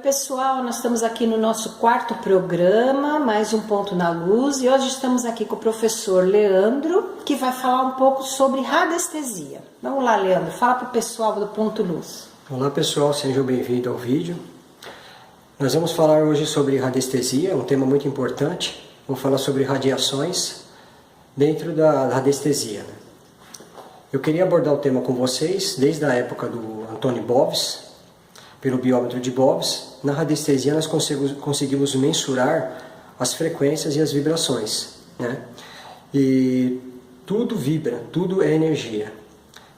Pessoal, nós estamos aqui no nosso quarto programa, mais um Ponto na Luz, e hoje estamos aqui com o professor Leandro, que vai falar um pouco sobre radiestesia. Vamos lá, Leandro, fala para o pessoal do Ponto Luz. Olá pessoal, sejam bem-vindos ao vídeo. Nós vamos falar hoje sobre radiestesia, um tema muito importante. Vamos falar sobre radiações dentro da radiestesia. Eu queria abordar o tema com vocês desde a época do Antônio Boves, pelo biômetro de Boves. Na radiestesia nós conseguimos mensurar as frequências e as vibrações, né? E tudo vibra, tudo é energia.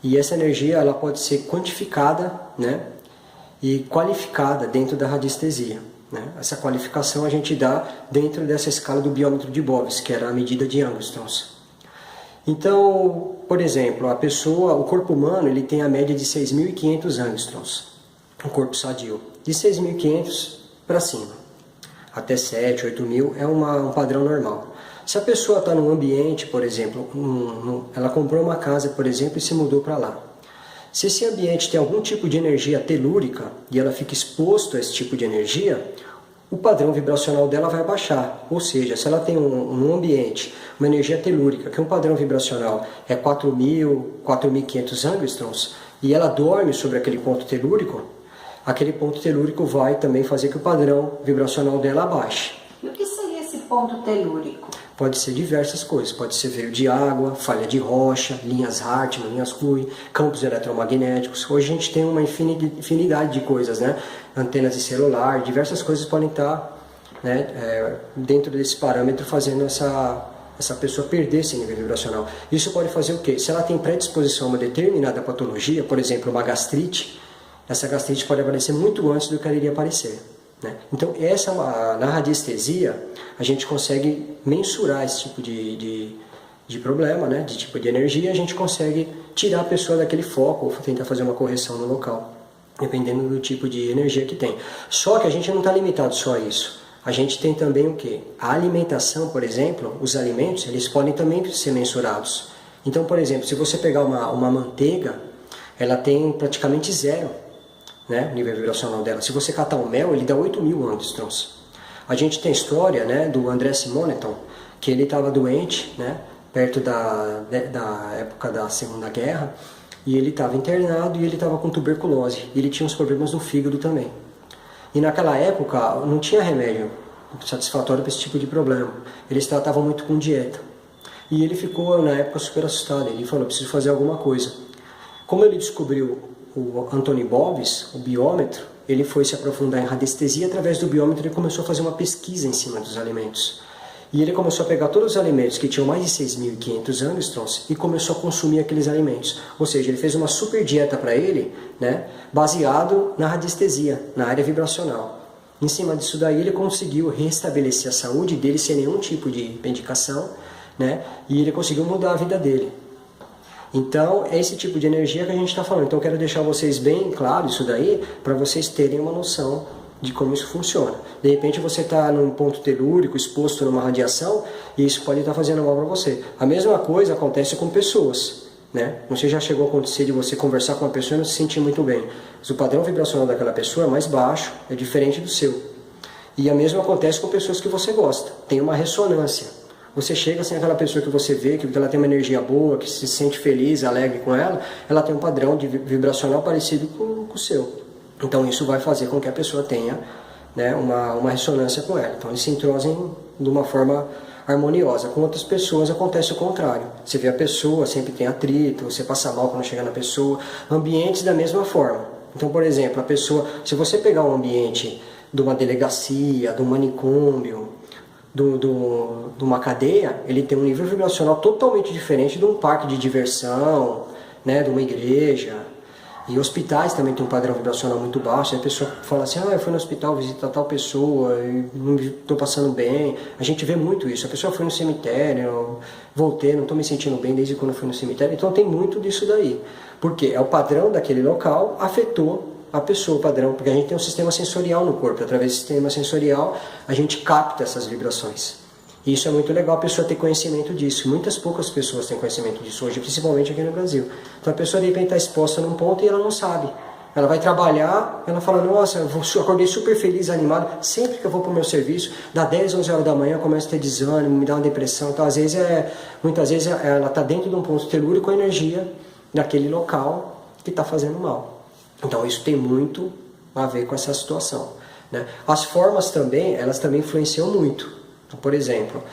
E essa energia ela pode ser quantificada, né? E qualificada dentro da radiestesia, né? Essa qualificação a gente dá dentro dessa escala do biômetro de Boves, que era a medida de angstroms. Então, por exemplo, o corpo humano ele tem a média de 6.500 angstroms. Um corpo sadio, de 6.500 para cima, até 7, 8.000 é um padrão normal. Se a pessoa está num ambiente, por exemplo, ela comprou uma casa, por exemplo, e se mudou para lá. Se esse ambiente tem algum tipo de energia telúrica e ela fica exposto a esse tipo de energia, o padrão vibracional dela vai baixar. Ou seja, se ela tem um ambiente, uma energia telúrica, que um padrão vibracional é 4.000, 4.500 angstroms, e ela dorme sobre aquele ponto telúrico, aquele ponto telúrico vai também fazer que o padrão vibracional dela abaixe. E o que seria esse ponto telúrico? Pode ser diversas coisas, pode ser veio de água, falha de rocha, linhas Hartmann, linhas Coué, campos eletromagnéticos. Hoje a gente tem uma infinidade de coisas, né? Antenas de celular, diversas coisas podem estar, né, dentro desse parâmetro fazendo essa pessoa perder esse nível vibracional. Isso pode fazer o quê? Se ela tem predisposição a uma determinada patologia, por exemplo, uma gastrite, essa gastrite pode aparecer muito antes do que ela iria aparecer, né? Então, na radiestesia, a gente consegue mensurar esse tipo de problema, né? De tipo de energia, a gente consegue tirar a pessoa daquele foco ou tentar fazer uma correção no local, dependendo do tipo de energia que tem. Só que a gente não está limitado só a isso. A gente tem também o quê? A alimentação, por exemplo, os alimentos, eles podem também ser mensurados. Então, por exemplo, se você pegar uma manteiga, ela tem praticamente zero, né, o nível vibracional dela. Se você catar o mel, ele dá 8.000 angstroms. A gente tem a história, né, do André Simoneton, que ele estava doente, né, perto da época da Segunda Guerra, e ele estava internado e ele estava com tuberculose. E ele tinha uns problemas no fígado também. E naquela época não tinha remédio satisfatório para esse tipo de problema. Eles tratavam muito com dieta. E ele ficou, na época, super assustado. Ele falou, preciso fazer alguma coisa. Como ele descobriu o Antônio Boves, o biômetro, ele foi se aprofundar em radiestesia. Através do biômetro ele começou a fazer uma pesquisa em cima dos alimentos. E ele começou a pegar todos os alimentos que tinham mais de 6.500 angstroms e começou a consumir aqueles alimentos. Ou seja, ele fez uma super dieta para ele, né, baseado na radiestesia, na área vibracional. Em cima disso daí ele conseguiu restabelecer a saúde dele sem nenhum tipo de medicação, né, e ele conseguiu mudar a vida dele. Então, é esse tipo de energia que a gente está falando. Então, eu quero deixar vocês bem claro isso daí, para vocês terem uma noção de como isso funciona. De repente, você está num ponto telúrico, exposto numa radiação, e isso pode estar fazendo mal para você. A mesma coisa acontece com pessoas, né? Não sei se já chegou a acontecer de você conversar com uma pessoa e não se sentir muito bem. Mas o padrão vibracional daquela pessoa é mais baixo, é diferente do seu. E a mesma acontece com pessoas que você gosta. Tem uma ressonância. Você chega assim, aquela pessoa que você vê, que ela tem uma energia boa, que se sente feliz, alegre com ela tem um padrão de vibracional parecido com o seu. Então isso vai fazer com que a pessoa tenha, né, uma ressonância com ela. Então eles se entrosem de uma forma harmoniosa. Com outras pessoas acontece o contrário. Você vê a pessoa, sempre tem atrito, você passa mal quando chega na pessoa. Ambientes da mesma forma. Então, por exemplo, a pessoa, se você pegar um ambiente de uma delegacia, de um manicômio, de uma cadeia, ele tem um nível vibracional totalmente diferente de um parque de diversão, né, de uma igreja. E hospitais também tem um padrão vibracional muito baixo. E a pessoa fala assim, eu fui no hospital visitar tal pessoa e não estou passando bem. A gente vê muito isso. A pessoa foi no cemitério, eu voltei, não estou me sentindo bem desde quando eu fui no cemitério. Então tem muito disso daí. Porque é o padrão daquele local afetou a pessoa, o padrão, porque a gente tem um sistema sensorial no corpo. Através do sistema sensorial, a gente capta essas vibrações. E isso é muito legal a pessoa ter conhecimento disso. Poucas pessoas têm conhecimento disso hoje, principalmente aqui no Brasil. Então a pessoa de repente está exposta num ponto e ela não sabe. Ela vai trabalhar, ela fala, nossa, eu acordei super feliz, animado. Sempre que eu vou para o meu serviço, dá 10, 11 horas da manhã, eu começo a ter desânimo, me dá uma depressão. Então, muitas vezes ela está dentro de um ponto telúrico com a energia daquele local que está fazendo mal. Então, isso tem muito a ver com essa situação, né? As formas também, elas também influenciam muito. Então, por exemplo,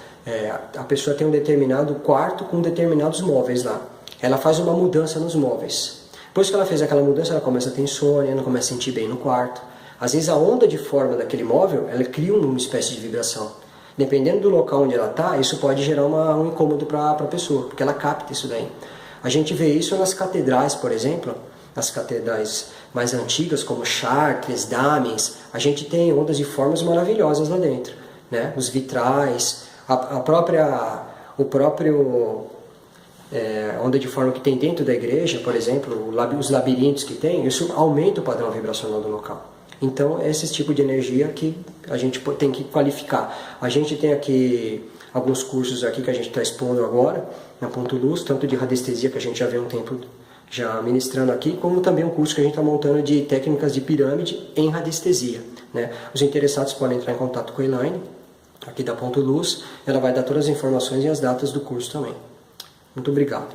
a pessoa tem um determinado quarto com determinados móveis lá. Ela faz uma mudança nos móveis. Depois que ela fez aquela mudança, ela começa a ter insônia, ela começa a sentir bem no quarto. Às vezes a onda de forma daquele móvel, ela cria uma espécie de vibração. Dependendo do local onde ela está, isso pode gerar um incômodo para a pessoa, porque ela capta isso daí. A gente vê isso nas catedrais, por exemplo, nas catedrais mais antigas, como Chartres, Damiens, a gente tem ondas de formas maravilhosas lá dentro, né? Os vitrais, o próprio onda de forma que tem dentro da igreja, por exemplo, os labirintos que tem, isso aumenta o padrão vibracional do local. Então, é esse tipo de energia que a gente tem que qualificar. A gente tem aqui alguns cursos aqui que a gente está expondo agora, na Ponto Luz, tanto de radiestesia, que a gente já vê um tempo já ministrando aqui, como também um curso que a gente está montando de técnicas de pirâmide em radiestesia, né? Os interessados podem entrar em contato com a Elaine, aqui da Ponto Luz, ela vai dar todas as informações e as datas do curso também. Muito obrigado.